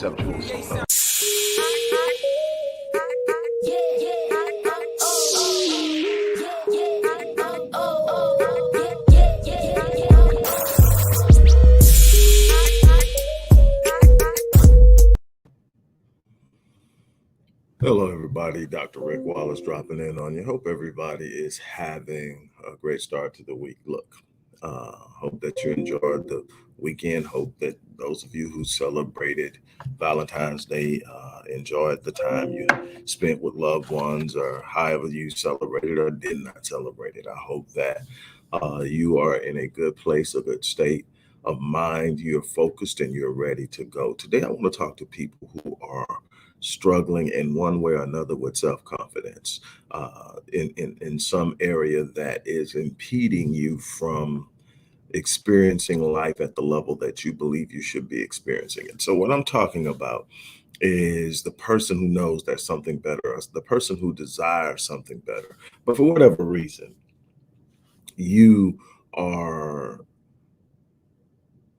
conceptual stuff. Hello, everybody. Dr. Rick Wallace dropping in on you. Hope everybody is having a great start to the week. Look, hope that you enjoyed the weekend. Hope that those of you who celebrated Valentine's Day enjoyed the time you spent with loved ones, or however you celebrated or did not celebrate it. I hope that you are in a good place, a good state of mind. You're focused and you're ready to go. Today, I want to talk to people who are struggling in one way or another with self-confidence in some area that is impeding you from experiencing life at the level that you believe you should be experiencing it. So what I'm talking about is the person who knows there's something better, the person who desires something better, but for whatever reason, you are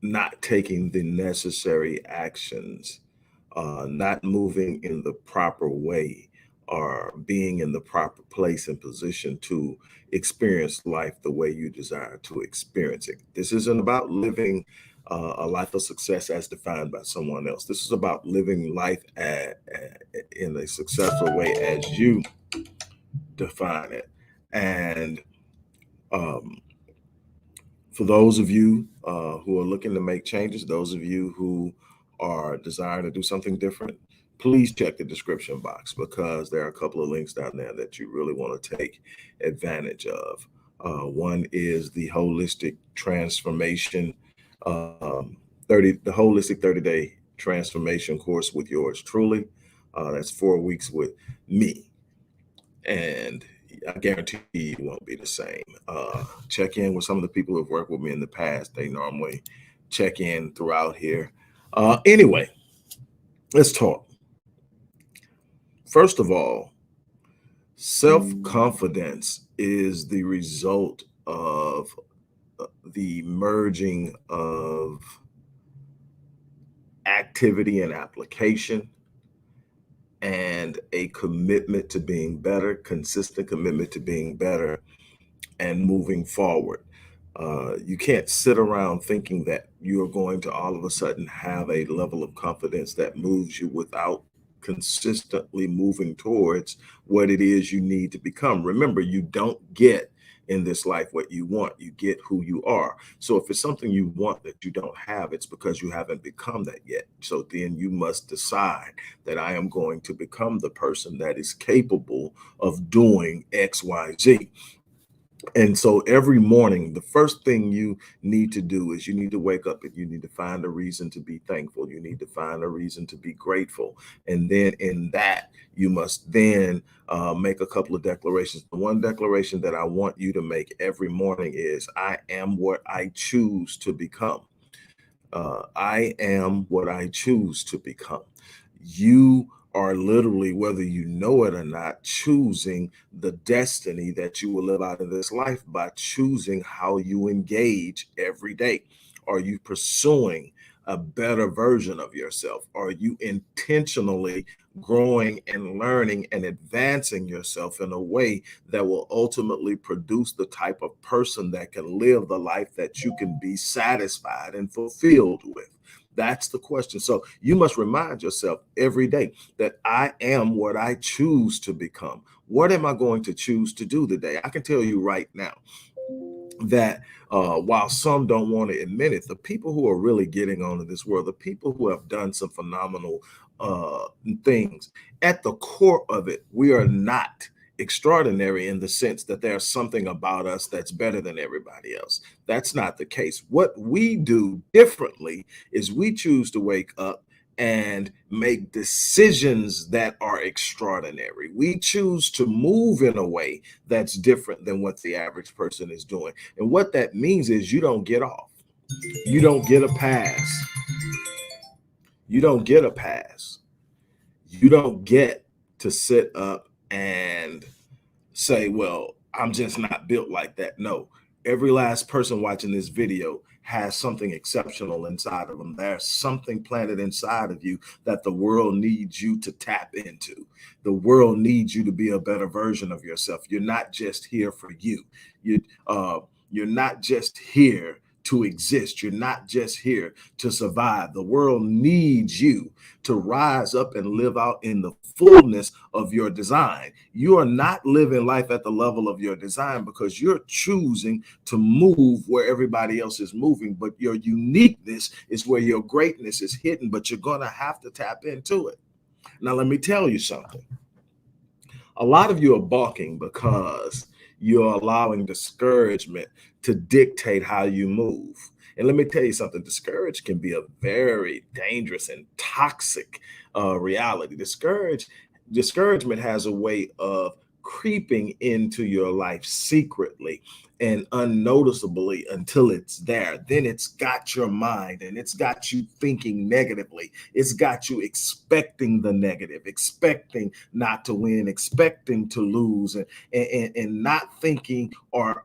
not taking the necessary actions, not moving in the proper way, or being in the proper place and position to experience life the way you desire to experience it. This isn't about living a life of success as defined by someone else. This is about living life in a successful way as you define it. And um, for those of you who are looking to make changes, those of you who are desiring to do something different, please check the description box, because there are a couple of links down there that you really want to take advantage of. One is the holistic transformation, 30-day transformation course with yours truly. That's 4 weeks with me, and I guarantee you won't be the same. Check in with some of the people who have worked with me in the past. They normally check in throughout here. Anyway, let's talk. First of all, self-confidence is the result of the merging of activity and application, and a commitment to being better, consistent commitment to being better and moving forward. You can't sit around thinking that you're going to all of a sudden have a level of confidence that moves you without consistently moving towards what it is you need to become. Remember, you don't get in this life what you want, you get who you are. So if it's something you want that you don't have, it's because you haven't become that yet. So then you must decide that I am going to become the person that is capable of doing X, Y, Z. And so every morning, the first thing you need to do is you need to wake up and you need to find a reason to be thankful. You need to find a reason to be grateful. And then in that, you must then make a couple of declarations. The one declaration that I want you to make every morning is, I am what I choose to become. I am what I choose to become. You are literally, whether you know it or not, choosing the destiny that you will live out of this life by choosing how you engage every day. Are you pursuing a better version of yourself? Are you intentionally growing and learning and advancing yourself in a way that will ultimately produce the type of person that can live the life that you can be satisfied and fulfilled with? That's the question. So you must remind yourself every day that I am what I choose to become. What am I going to choose to do today? I can tell you right now that while some don't want to admit it, the people who are really getting onto this world, the people who have done some phenomenal things, at the core of it, we are not extraordinary in the sense that there's something about us that's better than everybody else. That's not the case. What we do differently is we choose to wake up and make decisions that are extraordinary. We choose to move in a way that's different than what the average person is doing. And what that means is you don't get off. You don't get a pass. You don't get a pass. You don't get to sit up and say, well, I'm just not built like that. No, Every last person watching this video has something exceptional inside of them. There's something planted inside of you that the world needs you to tap into. The world needs you to be a better version of yourself. You're not just here for you. You, you're not just here to exist. You're not just here to survive. The world needs you to rise up and live out in the fullness of your design. You are not living life at the level of your design because you're choosing to move where everybody else is moving, but your uniqueness is where your greatness is hidden, but you're going to have to tap into it. Now, let me tell you something. A lot of you are balking because you're allowing discouragement to dictate how you move. And let me tell you something, discourage can be a very dangerous and toxic reality. Discouragement has a way of creeping into your life secretly and unnoticeably until it's there. Then it's got your mind and it's got you thinking negatively. It's got you expecting the negative, expecting not to win, expecting to lose, and not thinking or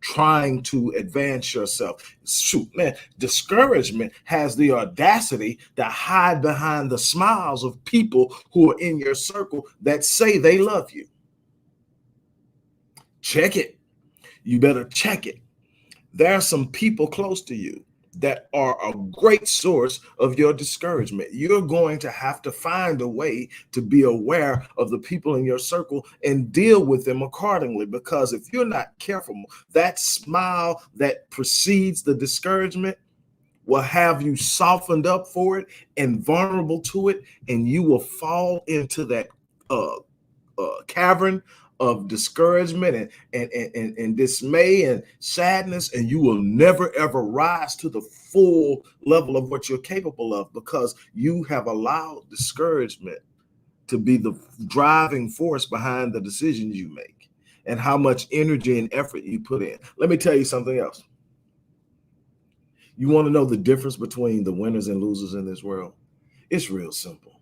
trying to advance yourself. Shoot, man, discouragement has the audacity to hide behind the smiles of people who are in your circle that say they love you. Check it. You better check it. There are some people close to you that are a great source of your discouragement. You're going to have to find a way to be aware of the people in your circle and deal with them accordingly, because if you're not careful, that smile that precedes the discouragement will have you softened up for it and vulnerable to it, and you will fall into that cavern of discouragement and dismay and sadness, and you will never ever rise to the full level of what you're capable of because you have allowed discouragement to be the driving force behind the decisions you make and how much energy and effort you put in. Let me tell you something else. You want to know the difference between the winners and losers in this world? It's real simple.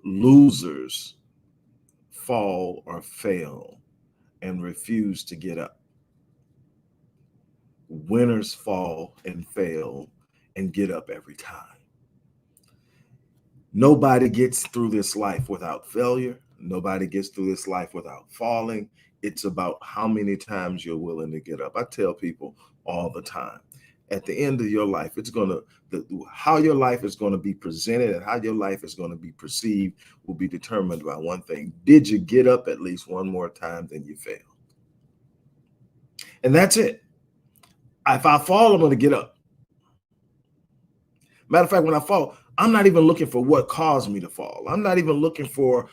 Losers fall or fail and refuse to get up. Winners fall and fail and get up every time. Nobody gets through this life without failure. Nobody gets through this life without falling. It's about how many times you're willing to get up. I tell people all the time, at the end of your life, how your life is going to be presented and how your life is going to be perceived will be determined by one thing. Did you get up at least one more time than you failed? And that's it. If I fall, I'm going to get up. Matter of fact, when I fall, I'm not even looking for what caused me to fall. I'm not even looking for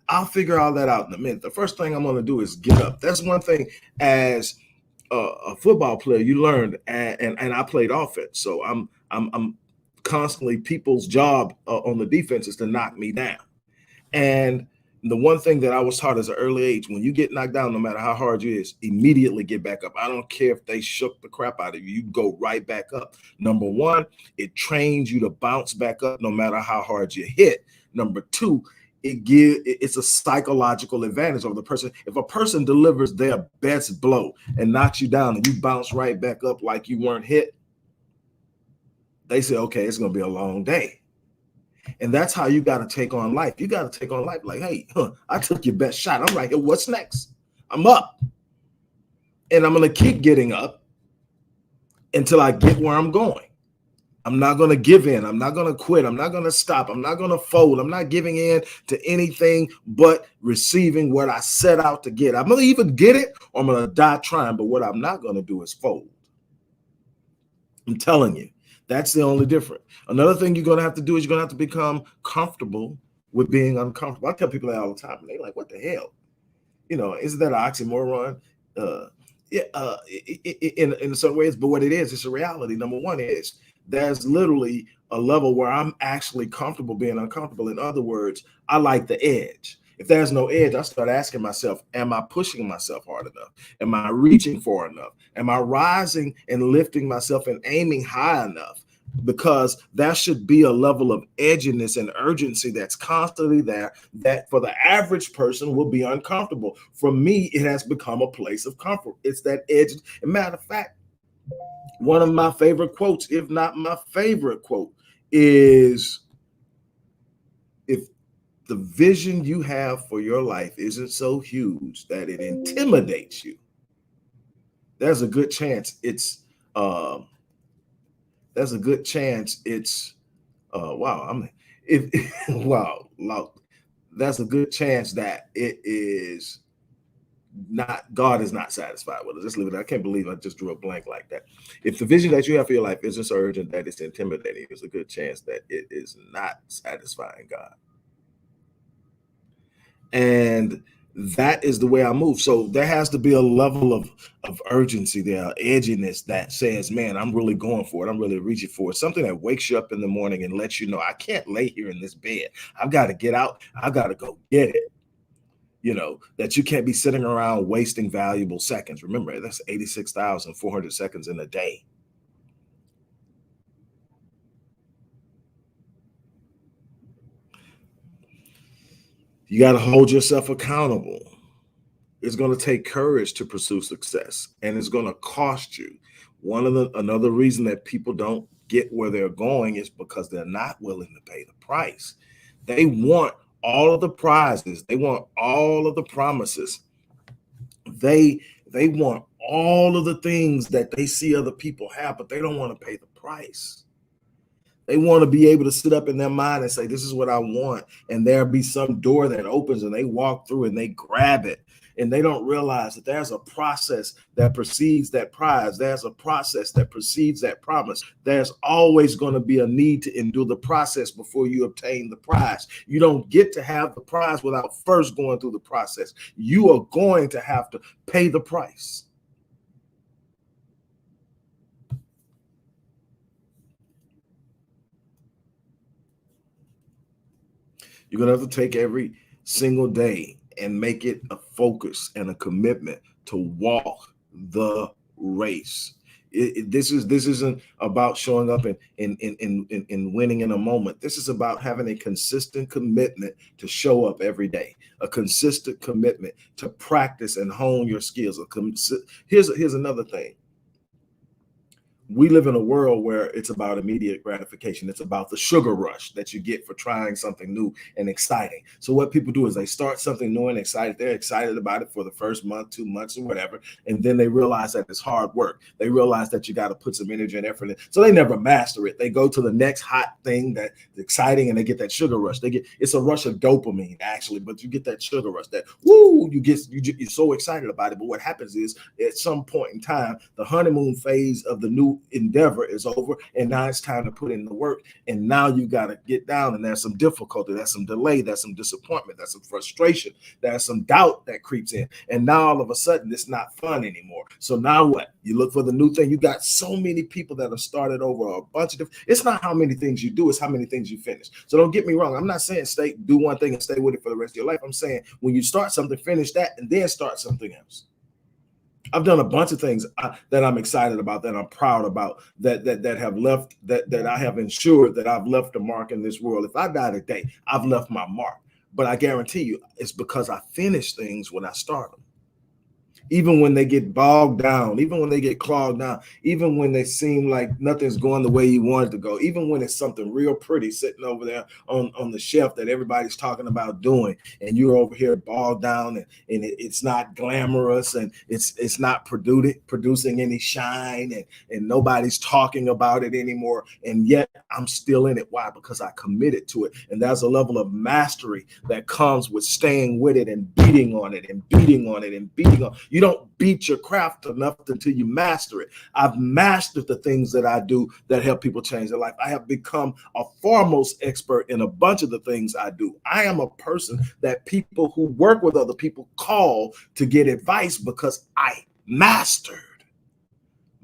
I'll figure all that out in a minute. The first thing I'm going to do is get up. That's one thing as a football player you learned, and I played offense. So I'm constantly, people's job on the defense is to knock me down. And the one thing that I was taught as an early age, when you get knocked down, no matter how hard you is, immediately get back up. I don't care if they shook the crap out of you. You go right back up. Number one, it trains you to bounce back up no matter how hard you hit. Number two, it's a psychological advantage over the person. If a person delivers their best blow and knocks you down and you bounce right back up like you weren't hit, they say, okay, it's going to be a long day. And that's how you got to take on life. You got to take on life like, hey, I took your best shot. I'm right here. What's next? I'm up. And I'm going to keep getting up until I get where I'm going. I'm not going to give in. I'm not going to quit. I'm not going to stop. I'm not going to fold. I'm not giving in to anything but receiving what I set out to get. I'm going to either get it or I'm going to die trying. But what I'm not going to do is fold. I'm telling you. That's the only difference. Another thing you're going to have to do is you're going to have to become comfortable with being uncomfortable. I tell people that all the time, and they're like, what the hell? Isn't that an oxymoron? In some ways, but what it is, it's a reality. Number one is there's literally a level where I'm actually comfortable being uncomfortable. In other words, I like the edge. If there's no edge, I start asking myself, am I pushing myself hard enough? Am I reaching far enough? Am I rising and lifting myself and aiming high enough? because that should be a level of edginess and urgency that's constantly there, that for the average person will be uncomfortable. For me, it has become a place of comfort. It's that edge. As a matter of fact, one of my favorite quotes, if not my favorite quote, is, if the vision you have for your life isn't so huge that it intimidates you, there's a good chance it's there's a good chance it's wow, I'm if wow, that's a good chance that it is not, God is not satisfied with it. Just leave it. I can't believe I just drew a blank like that. If the vision that you have for your life isn't so urgent that it's intimidating, there's a good chance that it is not satisfying God. And that is the way I move. So there has to be a level of urgency there, edginess that says, man, I'm really going for it. I'm really reaching for it. Something that wakes you up in the morning and lets you know, I can't lay here in this bed. I've got to get out. I've got to go get it. You know, that you can't be sitting around wasting valuable seconds. Remember, that's 86,400 seconds in a day. You got to hold yourself accountable. It's going to take courage to pursue success, and it's going to cost you. Another reason that people don't get where they're going is because they're not willing to pay the price. They want all of the prizes. They want all of the promises. They want all of the things that they see other people have, but they don't want to pay the price. They want to be able to sit up in their mind and say, this is what I want. And there'll be some door that opens and they walk through and they grab it. And they don't realize that there's a process that precedes that prize. There's a process that precedes that promise. There's always going to be a need to endure the process before you obtain the prize. You don't get to have the prize without first going through the process. You are going to have to pay the price. You're going to have to take every single day and make it a focus and a commitment to walk the race. This isn't about showing up and winning in a moment. This is about having a consistent commitment to show up every day, a consistent commitment to practice and hone your skills. Here's another thing. We live in a world where it's about immediate gratification. It's about the sugar rush that you get for trying something new and exciting. So what people do is they start something new and excited. They're excited about it for the first month, 2 months, or whatever. And then they realize that it's hard work. They realize that you got to put some energy and effort in. So they never master it. They go to the next hot thing that's exciting and they get that sugar rush. It's a rush of dopamine, actually, but you get that sugar rush, that woo, you're so excited about it. But what happens is at some point in time, the honeymoon phase of the new endeavor is over, and now it's time to put in the work. And now you got to get down, and there's some difficulty, there's some delay, there's some disappointment, there's some frustration, there's some doubt that creeps in, and now all of a sudden it's not fun anymore. So now what? You look for the new thing. You got so many people that have started over a bunch of different. It's not how many things you do, it's how many things you finish. So don't get me wrong. I'm not saying do one thing and stay with it for the rest of your life. I'm saying when you start something, finish that and then start something else. I've done a bunch of things that I'm excited about, that I'm proud about, that have left, that I have ensured that I've left a mark in this world. If I die today, I've left my mark. But I guarantee you, it's because I finish things when I start them. Even when they get bogged down, even when they get clogged down, even when they seem like nothing's going the way you want it to go, even when it's something real pretty sitting over there on the shelf that everybody's talking about doing, and you're over here bogged down, and it's not glamorous, and it's not producing any shine, and nobody's talking about it anymore, and yet I'm still in it. Why? Because I committed to it. And there's a level of mastery that comes with staying with it and beating on it and beating on it and beating on. You don't beat your craft enough until you master it. I've mastered the things that I do that help people change their life. I have become a foremost expert in a bunch of the things I do. I am a person that people who work with other people call to get advice because I mastered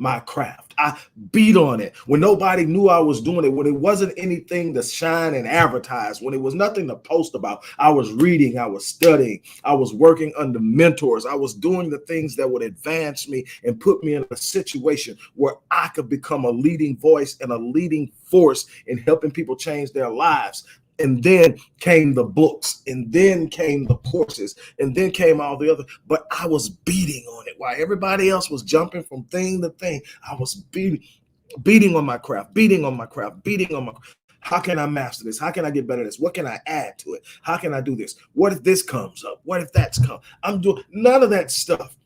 my craft. I beat on it when nobody knew I was doing it, when it wasn't anything to shine and advertise, when it was nothing to post about. I was reading, I was studying, I was working under mentors. I was doing the things that would advance me and put me in a situation where I could become a leading voice and a leading force in helping people change their lives. And then came the books, and then came the courses, and then came all the other. But I was beating on it while everybody else was jumping from thing to thing. I was beating on my craft, beating on my craft, beating on my. How can I master this? How can I get better at this? What can I add to it? How can I do this? What if this comes up? What if that's come? I'm doing none of that stuff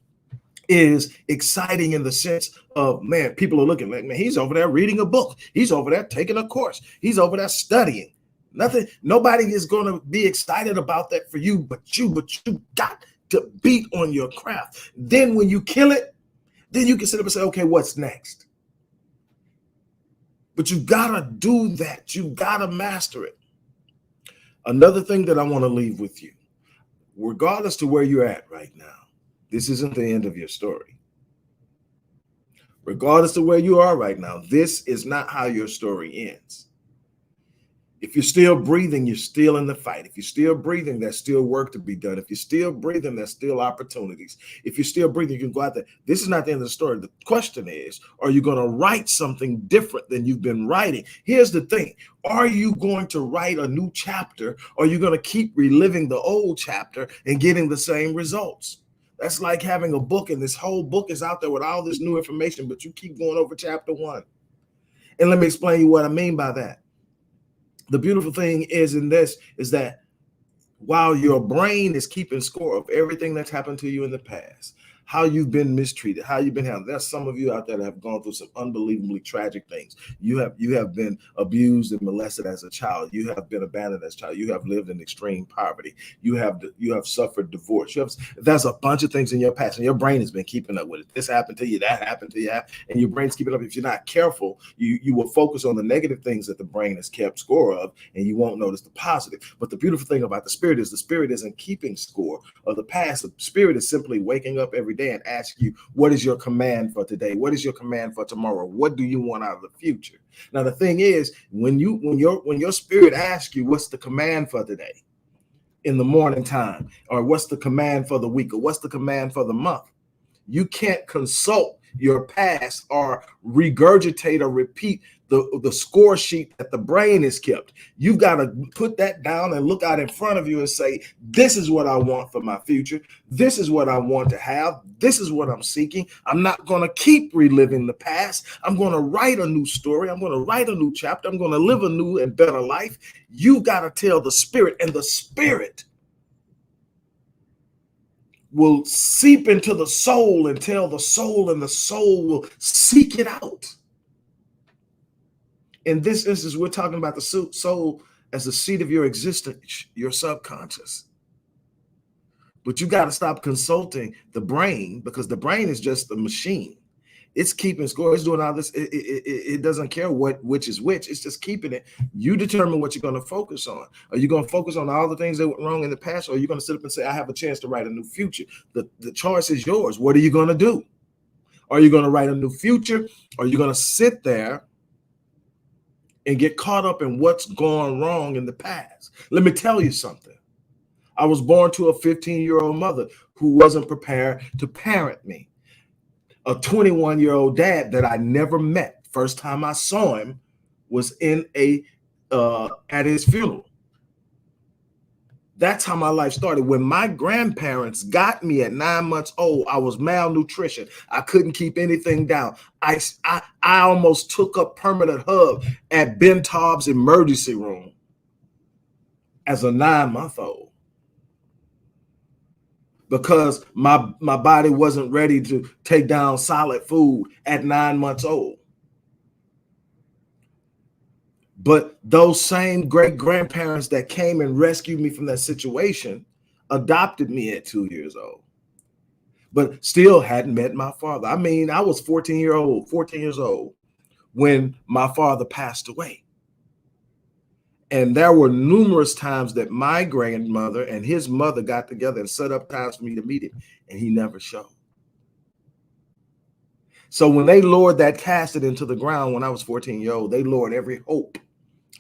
is exciting in the sense of, man, people are looking like, man, he's over there reading a book. He's over there taking a course. He's over there studying. Nothing, nobody is going to be excited about that for you, but you got to beat on your craft. Then when you kill it, then you can sit up and say, okay, what's next? But you got to do that. You got to master it. Another thing that I want to leave with you, regardless to where you're at right now, this isn't the end of your story. Regardless of where you are right now, this is not how your story ends. If you're still breathing, you're still in the fight. If you're still breathing, there's still work to be done. If you're still breathing, there's still opportunities. If you're still breathing, you can go out there. This is not the end of the story. The question is, are you going to write something different than you've been writing? Here's the thing. Are you going to write a new chapter, or are you going to keep reliving the old chapter and getting the same results? That's like having a book, and this whole book is out there with all this new information, but you keep going over chapter 1. And let me explain you what I mean by that. The beautiful thing is in this is that while your brain is keeping score of everything that's happened to you in the past, how you've been mistreated, how you've been handled. There's some of you out there that have gone through some unbelievably tragic things. You have been abused and molested as a child. You have been abandoned as a child. You have lived in extreme poverty. You have suffered divorce. There's a bunch of things in your past, and your brain has been keeping up with it. This happened to you, that happened to you, and your brain's keeping up. If you're not careful, you will focus on the negative things that the brain has kept score of, and you won't notice the positive. But the beautiful thing about the spirit is the spirit isn't keeping score of the past. The spirit is simply waking up every day and ask you, what is your command for today? What is your command for tomorrow? What do you want out of the future? Now, the thing is, when your spirit asks you, what's the command for today in the morning time, or what's the command for the week, or what's the command for the month, you can't consult your past or regurgitate or repeat the score sheet that the brain is kept. You've got to put that down and look out in front of you and say, this is what I want for my future. This is what I want to have. This is what I'm seeking. I'm not going to keep reliving the past. I'm going to write a new story. I'm going to write a new chapter. I'm going to live a new and better life. You got to tell the spirit, and the spirit will seep into the soul and tell the soul, and the soul will seek it out. In this instance, we're talking about the soul as the seat of your existence, your subconscious. But you got to stop consulting the brain, because the brain is just a machine. It's keeping score. It's doing all this. It doesn't care which is which. It's just keeping it. You determine what you're going to focus on. Are you going to focus on all the things that went wrong in the past, or are you going to sit up and say, I have a chance to write a new future? The choice is yours. What are you going to do? Are you going to write a new future? Or are you going to sit there and get caught up in what's gone wrong in the past? Let me tell you something. I was born to a 15-year-old mother who wasn't prepared to parent me. A 21-year-old dad that I never met. First time I saw him was in at his funeral. That's how my life started. When my grandparents got me at 9 months old, I was malnutrition. I couldn't keep anything down. I almost took up permanent hub at Ben Taub's emergency room as a 9-month-old, because my body wasn't ready to take down solid food at 9 months old. But those same great grandparents that came and rescued me from that situation adopted me at 2 years old, but still hadn't met my father. I mean, I was 14 years old when my father passed away. And there were numerous times that my grandmother and his mother got together and set up times for me to meet him, and he never showed. So when they lowered that casket into the ground when I was 14 years old, they lowered every hope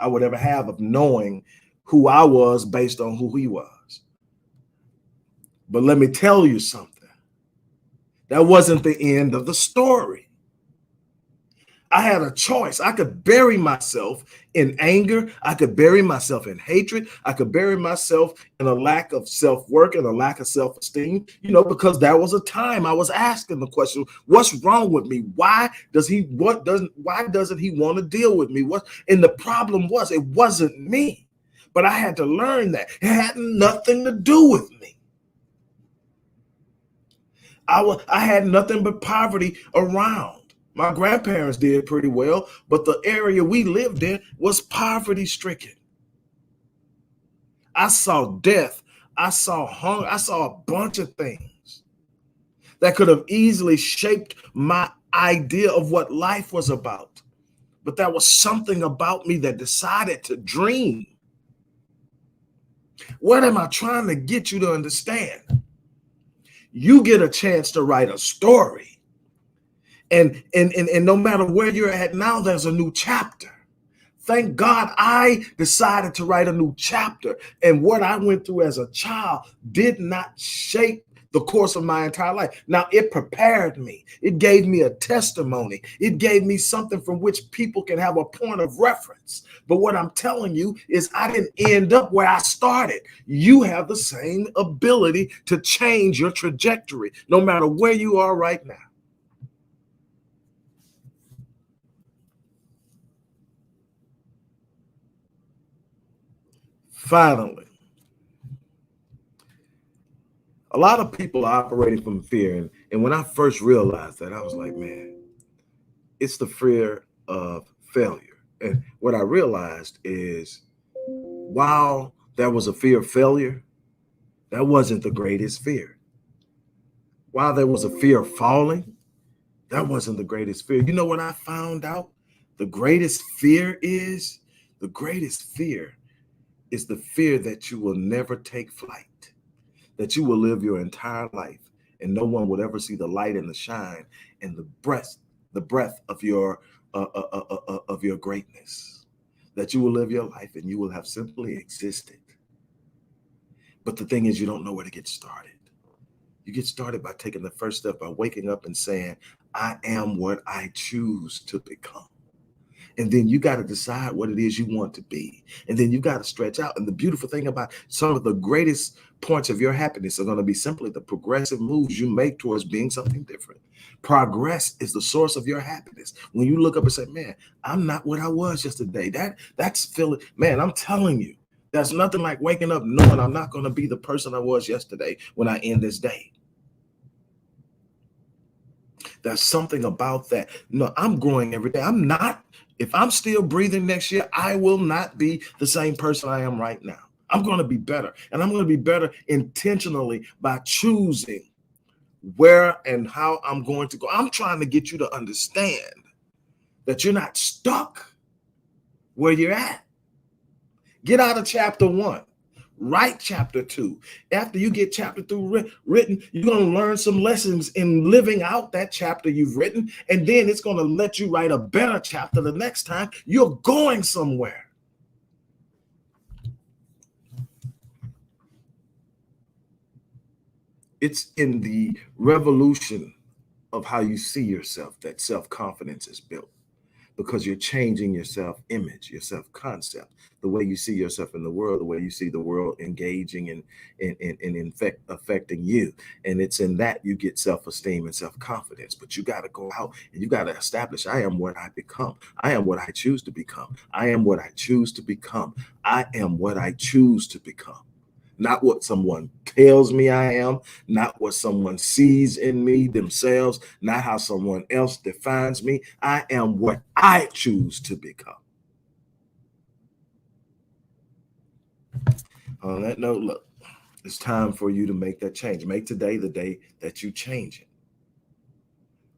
I would ever have of knowing who I was based on who he was. But let me tell you something. That wasn't the end of the story. I had a choice. I could bury myself in anger. I could bury myself in hatred. I could bury myself in a lack of self-work and a lack of self-esteem, because that was a time I was asking the question, what's wrong with me? Why doesn't he want to deal with me? And the problem was, it wasn't me. But I had to learn that it had nothing to do with me. I had nothing but poverty around. My grandparents did pretty well, but the area we lived in was poverty stricken. I saw death. I saw hunger. I saw a bunch of things that could have easily shaped my idea of what life was about. But there was something about me that decided to dream. What am I trying to get you to understand? You get a chance to write a story. And no matter where you're at now, there's a new chapter. Thank God I decided to write a new chapter. And what I went through as a child did not shape the course of my entire life. Now, it prepared me. It gave me a testimony. It gave me something from which people can have a point of reference. But what I'm telling you is I didn't end up where I started. You have the same ability to change your trajectory, no matter where you are right now. Finally, a lot of people are operating from fear. And when I first realized that, I was like, man, it's the fear of failure. And what I realized is, while there was a fear of failure, that wasn't the greatest fear. While there was a fear of falling, that wasn't the greatest fear. You know what I found out? The greatest fear is? The greatest fear is the fear that you will never take flight, that you will live your entire life and no one would ever see the light and the shine and the breath of your greatness, that you will live your life and you will have simply existed. But the thing is, you don't know where to get started. You get started by taking the first step, by waking up and saying, I am what I choose to become. And then you got to decide what it is you want to be. And then you got to stretch out. And the beautiful thing about some of the greatest points of your happiness are going to be simply the progressive moves you make towards being something different. Progress is the source of your happiness. When you look up and say, man, I'm not what I was yesterday. That's feeling, man, I'm telling you, there's nothing like waking up knowing I'm not going to be the person I was yesterday when I end this day. There's something about that. No, I'm growing every day. If I'm still breathing next year, I will not be the same person I am right now. I'm going to be better. And I'm going to be better intentionally by choosing where and how I'm going to go. I'm trying to get you to understand that you're not stuck where you're at. Get out of chapter 1. Write chapter 2. After you get chapter 2 written, you're going to learn some lessons in living out that chapter you've written. And then it's going to let you write a better chapter the next time you're going somewhere. It's in the revolution of how you see yourself that self-confidence is built, because you're changing your self-image, your self-concept, the way you see yourself in the world, the way you see the world engaging and affecting you. And it's in that you get self-esteem and self-confidence. But you got to go out and you got to establish, I am what I become. I am what I choose to become. I am what I choose to become. I am what I choose to become. Not what someone tells me I am, not what someone sees in me themselves, not how someone else defines me. I am what I choose to become. On that note, look, it's time for you to make that change. Make today the day that you change it.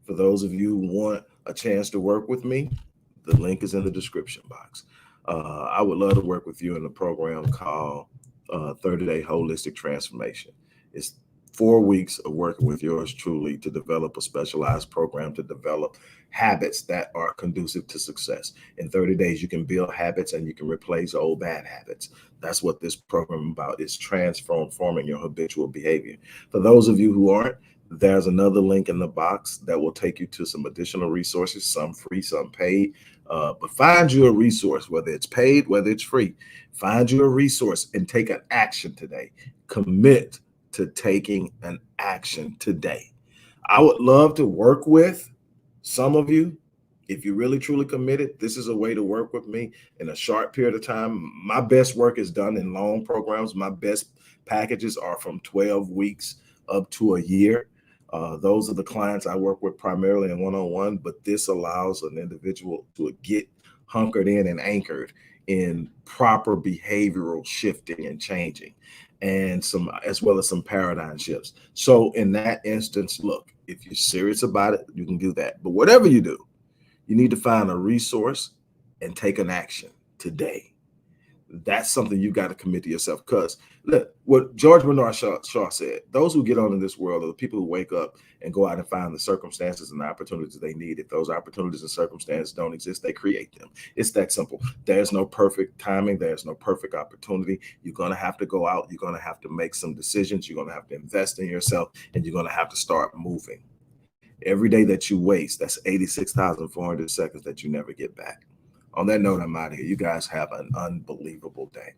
For those of you who want a chance to work with me, the link is in the description box. I would love to work with you in a program called 30-Day Holistic Transformation. It's 4 weeks of working with yours truly to develop a specialized program to develop habits that are conducive to success. In 30 days, you can build habits and you can replace old bad habits. That's what this program is about, is transforming your habitual behavior. For those of you who aren't, there's another link in the box that will take you to some additional resources, some free, some paid. But find you a resource, whether it's paid, whether it's free. Find you a resource and take an action today. Commit to taking an action today. I would love to work with some of you. If you're really truly committed, this is a way to work with me in a short period of time. My best work is done in long programs. My best packages are from 12 weeks up to a year. Those are the clients I work with primarily in one-on-one, but this allows an individual to get hunkered in and anchored in proper behavioral shifting and changing, and some, as well as some paradigm shifts. So in that instance, look, if you're serious about it, you can do that. But whatever you do, you need to find a resource and take an action today. That's something you got to commit to yourself. Because look, what George Bernard Shaw said, those who get on in this world are the people who wake up and go out and find the circumstances and the opportunities they need. If those opportunities and circumstances don't exist, they create them. It's that simple. There's no perfect timing. There's no perfect opportunity. You're going to have to go out. You're going to have to make some decisions. You're going to have to invest in yourself, and you're going to have to start moving. Every day that you waste, that's 86,400 seconds that you never get back. On that note, I'm out of here. You guys have an unbelievable day.